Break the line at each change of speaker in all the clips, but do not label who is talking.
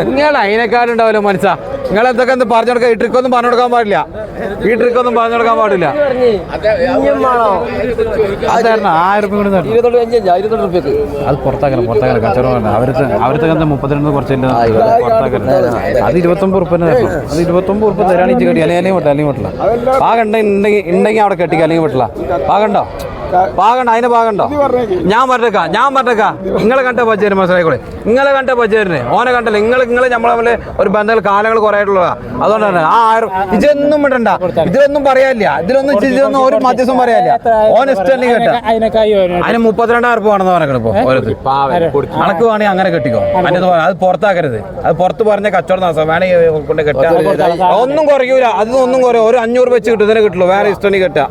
നിങ്ങൾ അതിനെക്കാളുണ്ടാവല്ലോ മനസ്സാ. നിങ്ങൾ എന്തൊക്കെ പറഞ്ഞു കൊടുക്കാം. ഈ ട്രിക്കൊന്നും പറഞ്ഞു കൊടുക്കാൻ പാടില്ല. ഈ ട്രിക്കൊന്നും പറഞ്ഞു കൊടുക്കാൻ പാടില്ല. 1000 രൂപ കൂടി അത് പുറത്താക്കണം. കച്ചവടം അവർക്ക് 32 കുറച്ചില്ല പുറത്താക്കരുത്. അത് 29 ഉറുപ്പ തരണം. അത് 29 ഉറുപ്പ തരാണെങ്കിൽ കെട്ടി അല്ലെങ്കിൽ പറ്റില്ല. പാകണ്ട ഉണ്ടെങ്കിൽ അവിടെ കെട്ടിക്കുക അല്ലെങ്കിൽ പറ്റില്ല. പാകണ്ടോ? അതിന് പാകണ്ടോ? ഞാൻ പറഞ്ഞേക്കാം. നിങ്ങളെ കണ്ട പച്ചേരി മനസ്സിലായിക്കോളെ. നിങ്ങളെ കണ്ട പച്ചേരിന് ഓനെ കണ്ടല്ലേ. നിങ്ങൾ നമ്മളെ തമ്മിൽ ഒരു ബന്ധങ്ങൾ കാലങ്ങൾ കുറേ ആയിട്ടുള്ളതാ. അതുകൊണ്ടാണ് ആ 1000 ഇതൊന്നും ഇടണ്ട. ഇതിലൊന്നും പറയാനില്ല. ഇതിലൊന്നും ഒരു മധ്യസ്ഥം പറയാനില്ല. ഓൻ ഇഷ്ടം കേട്ടാ അതിന് 32,000 രൂപ ആണെന്ന് പറഞ്ഞത്. ഇപ്പൊ കണക്ക് വേണമെങ്കിൽ അങ്ങനെ കെട്ടിക്കോ. അത് പുറത്താക്കരുത്. അത് പുറത്ത് പറഞ്ഞ കച്ചവടം നാസം വേണമെങ്കിൽ കൊണ്ട് കെട്ടാ. ഒന്നും കുറയൂല. അതൊന്നും കുറയും. ഒരു 500 വെച്ച് കിട്ടും. ഇതിനെ കിട്ടുള്ളൂ. വേറെ ഇഷ്ടം കെട്ടാ.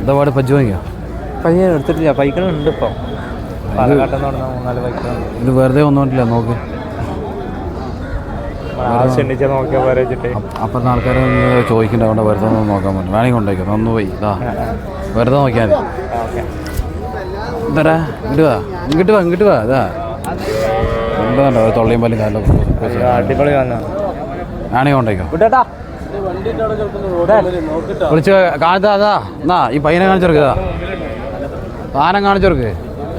എന്താ പജ്ജ് വാങ്ങിയോ?
പയ്യ എടുത്തിട്ടില്ല. ബൈക്കുകളുണ്ട് ഇപ്പോൾ. പാലക്കാട്ടെന്ന് പറഞ്ഞാൽ 3-4 ബൈക്കുകളുണ്ട്.
ഇത് വെറുതെ ഒന്നുമില്ല. നോക്ക്
നോക്കിയാൽ വരച്ചിട്ട്
അപ്പം ആൾക്കാർ ചോദിക്കണ്ട. അതുകൊണ്ട് വെറുതെ ഒന്ന് നോക്കാൻ പറ്റും. വേണമെങ്കിൽ കൊണ്ടേക്കാം. ഒന്ന് പോയി ഇതാ വെറുതെ നോക്കിയാൽ മതി. എന്താ ഇങ്ങോട്ട് വാ ഇതാ ഉണ്ടോ തൊള്ളയും പല്ലും കാലം
അടിപൊളി
വേണമെങ്കിൽ കൊണ്ടേക്കോ. വിളിച്ച് കാണിച്ചാ അതാ എന്നാ ഈ പയ്യനെ കാണിച്ചെടുക്കുക. സാധനം കാണിച്ചെടുക്ക്.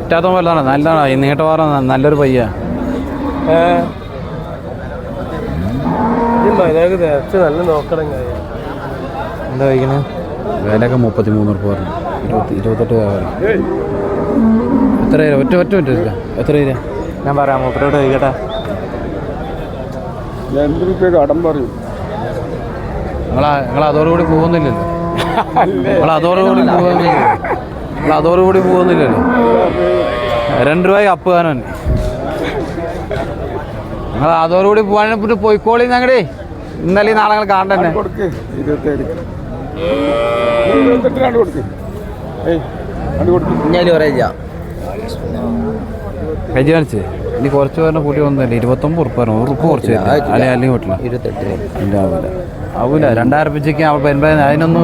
ഇറ്റാത്ത പോലെതാണ്. നല്ലതാണ്. ഈ നീട്ടവാറ നല്ലൊരു പയ്യ. എന്താ കഴിക്കണേ? വിലയൊക്കെ 33 രൂപ പറഞ്ഞു. 28 എത്ര ഒറ്റ മിനിറ്റ് എത്ര രൂപ
ഞാൻ പറയാം. 30 രൂപ കഴിക്കട്ടെ.
2 രൂപ കടം പറയും.
നിങ്ങൾ അതോടുകൂടി പോകുന്നില്ലല്ലോ. അതോടുകൂടി പോകുന്നില്ലല്ലോ. 2 രൂപ അപ്പ് കാണാൻ നിങ്ങൾ അതോടുകൂടി പോകാൻ പിന്നെ പോയിക്കോളി. ഞങ്ങളുടെ ഇന്നലെ നാളെ നിങ്ങൾ കാണണ്ടേ.
28
കഴിച്ച് കാണിച്ച് ഇനി കുറച്ച് പേരുടെ കൂട്ടി വന്നില്ല. 29 ഉറുപ്പ 100 ഉറുപ്പ കുറച്ച് അല്ലെങ്കിൽ വീട്ടില്ല. 28 ആവൂല. 2000 രൂപയ്ക്ക് അവൾ വരുമ്പോൾ അതിനൊന്നും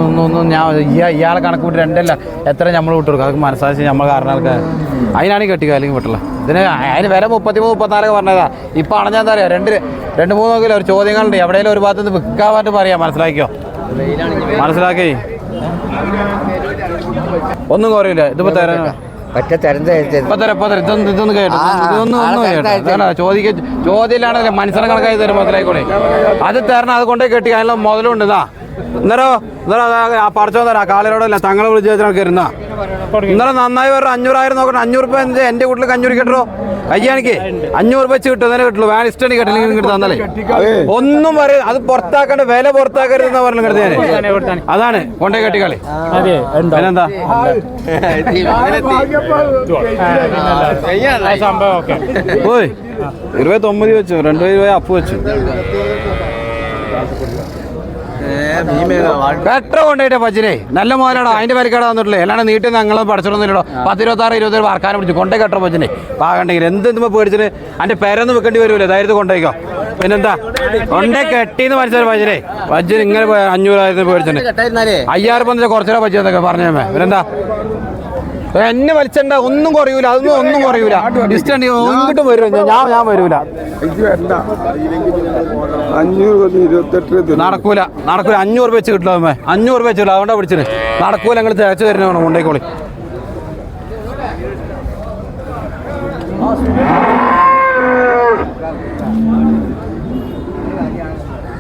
ഞാൻ ഇയാളെ കണക്ക് കൂട്ടി 2 എത്ര നമ്മൾ വിട്ടു കൊടുക്കും. അതൊക്കെ മനസ്സാക്ഷി നമ്മൾ കാരണം ആൾക്കാർ അതിനാണെങ്കിൽ കെട്ടിക്കുക അല്ലെങ്കിൽ വിട്ടില്ല. അതിന് വില 33-34 പറഞ്ഞതാ. ഇപ്പം അണഞ്ഞാൽ എന്താ പറയുക 2-3 കിലോ ഒരു ചോദ്യങ്ങളുണ്ട്. എവിടെയെങ്കിലും ഒരു ഭാഗത്ത് നിന്ന് വിൽക്കാൻ വേണ്ടി പറയാം. മനസ്സിലാക്കി ഒന്നും കുറയില്ല. ഇതിപ്പോൾ തരാൻ ഇതൊന്നും കേട്ടോ. ചോദ്യമില്ലാണല്ലേ മനസ്സിനെ കണക്കായി തരും. മനസ്സിലായിക്കോളെ. അത് തരണം. അത് കൊണ്ടേ കെട്ടി അതിനുള്ള മുതലുണ്ട്. ഇന്നോ ആ പറിച്ചോ തരാം. കാലരോടല്ല തങ്ങളെ വിളിച്ച് വെച്ചാൽ കയറുന്ന ഇന്നലെ നന്നായി വേറെ 500,000 നോക്കണം. 500 രൂപ എൻ്റെ വീട്ടിൽ 500 കിട്ടോ. കയ്യാനിക്ക് 500 രൂപ വെച്ച് കിട്ടും. തന്നെ കിട്ടുള്ളൂ. വേണം ഇഷ്ടം കിട്ടില്ലെങ്കിൽ കിട്ടും. തന്നല്ലേ ഒന്നും പറയും. അത് പുറത്താക്കേണ്ട വില പുറത്താക്കരുതെന്നാ പറഞ്ഞു കിടത്തിയാൽ. അതാണ് കൊണ്ടേ കെട്ടിക്കളി. പിന്നെന്താ പോയി 29 വെച്ചു. 2 രൂപ അപ്പ് വെച്ചു. പെട്രോൾ കൊണ്ടുപോയിട്ടേ പച്ചിനെ നല്ല മോനാണോ അതിന്റെ പരിക്കാട് വന്നിട്ടില്ലേ. അല്ലാണ്ട് നീട്ടി ഞങ്ങൾ പഠിച്ചിട്ടൊന്നുമില്ലല്ലോ. 10-26-20 ആർക്കാരെ പിടിച്ചു കൊണ്ടേ കെട്ടോ പച്ചിനെ. പാകണ്ടെങ്കിൽ എന്തെന്തുമ്പോ പേടിച്ചിട്ട് അതിന്റെ പേരൊന്നും വെക്കേണ്ടി വരുമല്ലോ. ധൈര്യത്തിൽ കൊണ്ടേക്കോ. പിന്നെന്താ കൊണ്ടേ കെട്ടിന്ന് മനസ്സിലായി പച്ചിനെ. പച്ചിന് ഇങ്ങനെ 500,000 പേടിച്ചിട്ട് 5,000 കുറച്ചുകൂടെ പറ്റിയെന്നൊക്കെ പറഞ്ഞേ. പിന്നെന്താ എന്നെ വലിച്ചണ്ട. ഒന്നും കുറയൂല. ഒന്നും കുറയൂല. ഡിസ്റ്റൻസ് ഇങ്ങോട്ടും വരും. ഞാൻ വരൂല. നടക്കൂല. 500 രൂപ വെച്ച് കിട്ടില്ല. 500 രൂപ വെച്ചില്ല. അതുകൊണ്ടാ പിടിച്ചത്. നടക്കൂല. ഞങ്ങൾ തേച്ച് തരുന്ന കൊണ്ടേക്കോളി.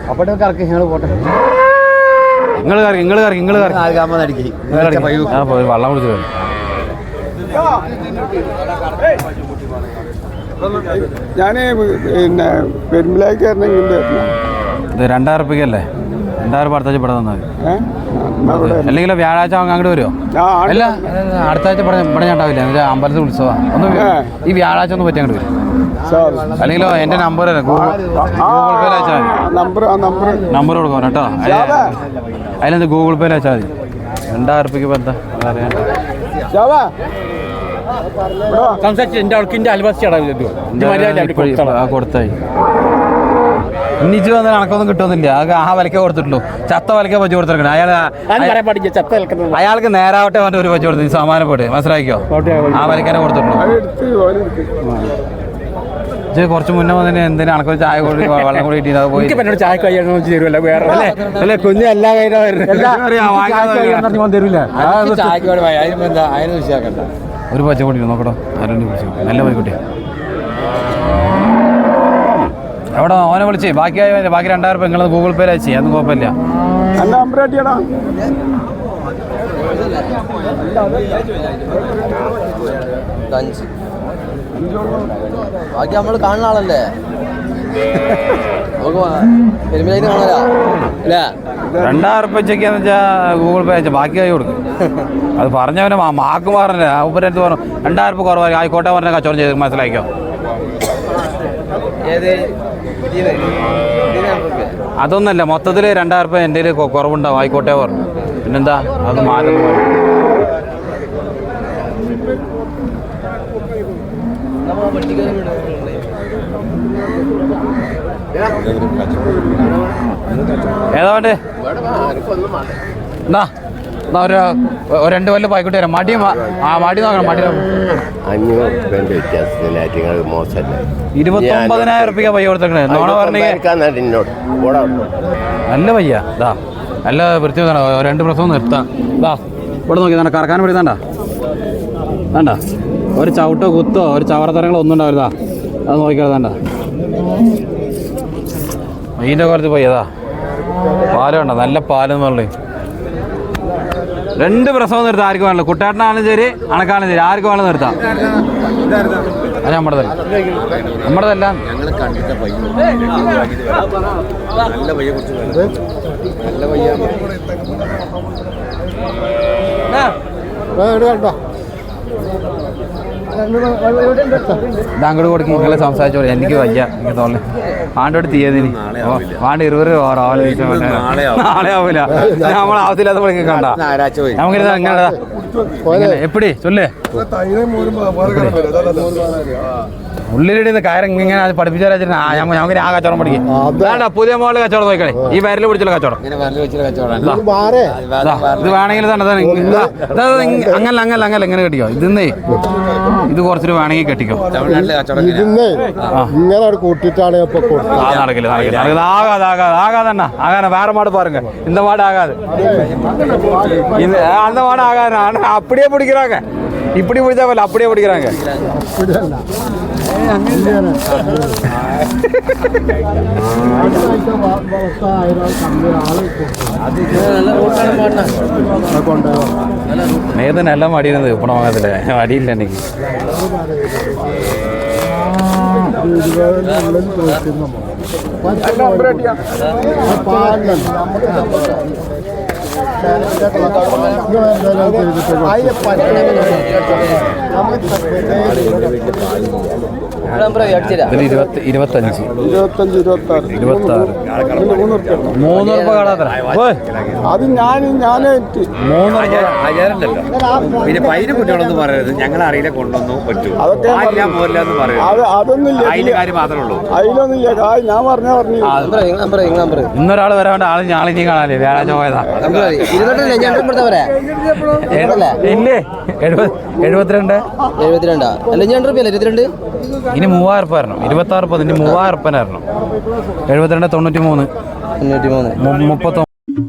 അപ്പോഴേ കറക്കി ഞങ്ങൾ പോട്ടെ. നിങ്ങൾ കറക്കി വെള്ളം കുടിച്ചു വരും.
ഞാന് പിന്നെ പെരുമ്പിലായിക്കാരനെങ്കിൽ
2000 രൂപയ്ക്കല്ലേ. 2000 അടുത്താഴ്ച ഇവിടെ തന്നാൽ മതി. അല്ലെങ്കിൽ വ്യാഴാഴ്ച അങ്ങോട്ട് വരുമോ? അല്ല അടുത്ത ആഴ്ച ഇവിടെ ഞാൻ ഉണ്ടാവില്ല. എന്നുവെച്ചാൽ അമ്പലത്തിൽ ഉത്സവമാണ്. ഒന്ന് ഈ വ്യാഴാഴ്ച ഒന്ന് പറ്റി അങ്ങോട്ട് വരും. അല്ലെങ്കിലോ എൻ്റെ നമ്പർ ഗൂഗിൾ പേയിൽ അയച്ചാൽ മതി. നമ്പർ കൊടുക്കാം കേട്ടോ. അതിലെന്ത് ഗൂഗിൾ പേയിൽ അയച്ചാൽ മതി. 2000 രൂപയ്ക്ക് ഇപ്പം എന്താ അറിയാൻ
സംസാരിച്ച് എൻ്റെ ആൾക്കിൻ്റെ അൽവാസിയാണ് കൊടുത്തായി.
ഇന്നിച്ച് വന്ന് കണക്കൊന്നും കിട്ടുന്നില്ല അത് ആ വിലക്കേ കൊടുത്തിട്ടുള്ളൂ ചത്ത വിലക്കേ പറ്റി കൊടുത്തിരിക്കണം അയാൾക്ക് നേരാവട്ടെ പറഞ്ഞ ഒരു പറ്റി കൊടുത്തു സമാനപ്പെട്ട് മനസ്സിലാക്കിയോ ആ വിലക്കന്നെ കൊടുത്തിട്ടുള്ളൂ കുറച്ച് മുന്നേ വന്നിട്ട് എന്തിനാ കണക്കൊരു ചായ കൂടി വെള്ളം കൂടി കിട്ടി അത് പോയി
ചായ കഴിയാൻ തരുമല്ലോ വേറെ അല്ലേ കുഞ്ഞ് എല്ലാ തരില്ല
ഒരു പച്ചക്കുട്ടി നോക്കട്ടോ ആരോഗ്യം വിളിച്ചു നല്ല പച്ചക്കുട്ടി എവിടെ ഓനെ വിളിച്ചേ ബാക്കി 2000 രൂപ നിങ്ങൾ ഗൂഗിൾ പേയിൽ അയച്ചേ അതൊന്നും കുഴപ്പമില്ല
ബാക്കി നമ്മള് കാണുന്ന ആളല്ലേ നമുക്ക് പെരുമലായിട്ട് കാണാലോ അല്ലേ
2000 രൂപ ചെക്കാന്ന് വെച്ചാൽ ഗൂഗിൾ പേ അയച്ചാൽ ബാക്കി ആയി കൊടുക്കും അത് പറഞ്ഞവനെ മാക്ക് പറഞ്ഞില്ല ഉപരടുത്ത് പറഞ്ഞു 2000 രൂപ കുറവായി ആയിക്കോട്ടെ പറഞ്ഞ കച്ചവടം ചെയ്ത് മനസ്സിലാക്കിയോ അതൊന്നല്ല മൊത്തത്തിൽ 2000 രൂപ എൻ്റെ കുറവുണ്ടാവും ആയിക്കോട്ടെ പറഞ്ഞു പിന്നെന്താ അത് മാറ്റുന്നു ഏതാ വേണ്ടേ എന്നാ ഒരു 2 കൊല്ലം പായിക്കോട്ടെ വരാം മടി മടി നോക്കണം മടി
500 വ്യത്യാസത്തിൽ മോശമല്ല
29,000 രൂപ പയ്യ കൊടുത്തേക്കണേ നോണ പറഞ്ഞ നല്ല പയ്യ ഇതാ നല്ല വൃത്തി നോക്കണം 2 പ്രസവം നിർത്താം ഇതാ ഇവിടെ നോക്കി തന്നെ കറക്കാൻ പിടിത്താണ്ട വേണ്ട ഒരു ചവിട്ടോ കുത്തോ ഒരു ചവറത്തരങ്ങളോ ഒന്നും ഉണ്ടാവില്ല അത് നോക്കിയാൽ മീൻ്റെ കുറച്ച് പയ്യതാ പാല് വേണ്ട നല്ല പാലെന്നുള്ളേ 2 പ്രസവം നിർത്താം ആർക്കും വേണല്ലോ കുട്ടാട്ടനാണെങ്കിലും ശരി അണക്കാണെങ്കിലും ശരി ആർക്കും വേണം നിർത്താം അത് നമ്മുടെതല്ല നമ്മുടെതല്ല അങ്ങോട്ട് കൊടുക്കും നിങ്ങളെ സംസാരിച്ചോളൂ എനിക്ക് വയ്യ എനിക്ക് തോന്നി ആണ്ടോട് തീയതിന് ആണ്ട് 20 നാളെ ആവൂല നമ്മളെ ആവശ്യമില്ലാത്ത പണിക്ക് കണ്ട നമുക്കിരുന്ന് അങ്ങനെ എപ്പിടി ചൊല്ലേ ഉള്ളിലിടുന്ന കയറി ഇങ്ങനെ അത് പഠിപ്പിച്ചാൽ നമുക്ക് ആ കച്ചവടം പഠിക്കും വേണ്ട പുതിയ മോളിൽ കച്ചവടം നോക്കണേ ഈ വരൽ പിടിച്ചുള്ള കച്ചവടം ഇത് വേണമെങ്കിൽ അങ്ങനെ ഇങ്ങനെ കെട്ടിക്കോ ഇന്നേ ഇത് കുറച്ചൊരു വേണമെങ്കിൽ കെട്ടിക്കോ നടക്കില്ല ആകാതെ വേറെ മാട് പാരുங்க இந்த மாடு ஆகாது அந்த மாடு ஆகாது அப்படியே பிடிக்கிறாங்க இப்படி பிடிச்சா போல அப்படியே பிடிக்கிறாங்க നേരത്തെ നല്ല മടിയിരുന്നത് ഇപ്പണ വാങ്ങത്തില്ലേ മടിയില്ല എനിക്ക് ഇതിന് 25 3 രൂപ കാണാത്ര
അത് ഞാനേ
പിന്നെ പൈന കുട്ടികളൊന്നും പറയരുത് ഞങ്ങൾ അറിയില്ല കൊണ്ടൊന്നു പറ്റൂ
അതൊക്കെ അതൊന്നുമില്ല
കാര്യം മാത്രമേ ഉള്ളൂ
അതിലൊന്നുമില്ല ഞാൻ പറഞ്ഞു
ഇന്നൊരാൾ വരാണ്ട് ആള് ഞാളിനി കാണാല്ലേ വ്യാഴാഴ്ച പോയതാ ഇല്ലേ 72 ഇനി 3000 രൂപ വരണം 26 രൂപ ഇനി 3000 രൂപ വരണം 72 93 39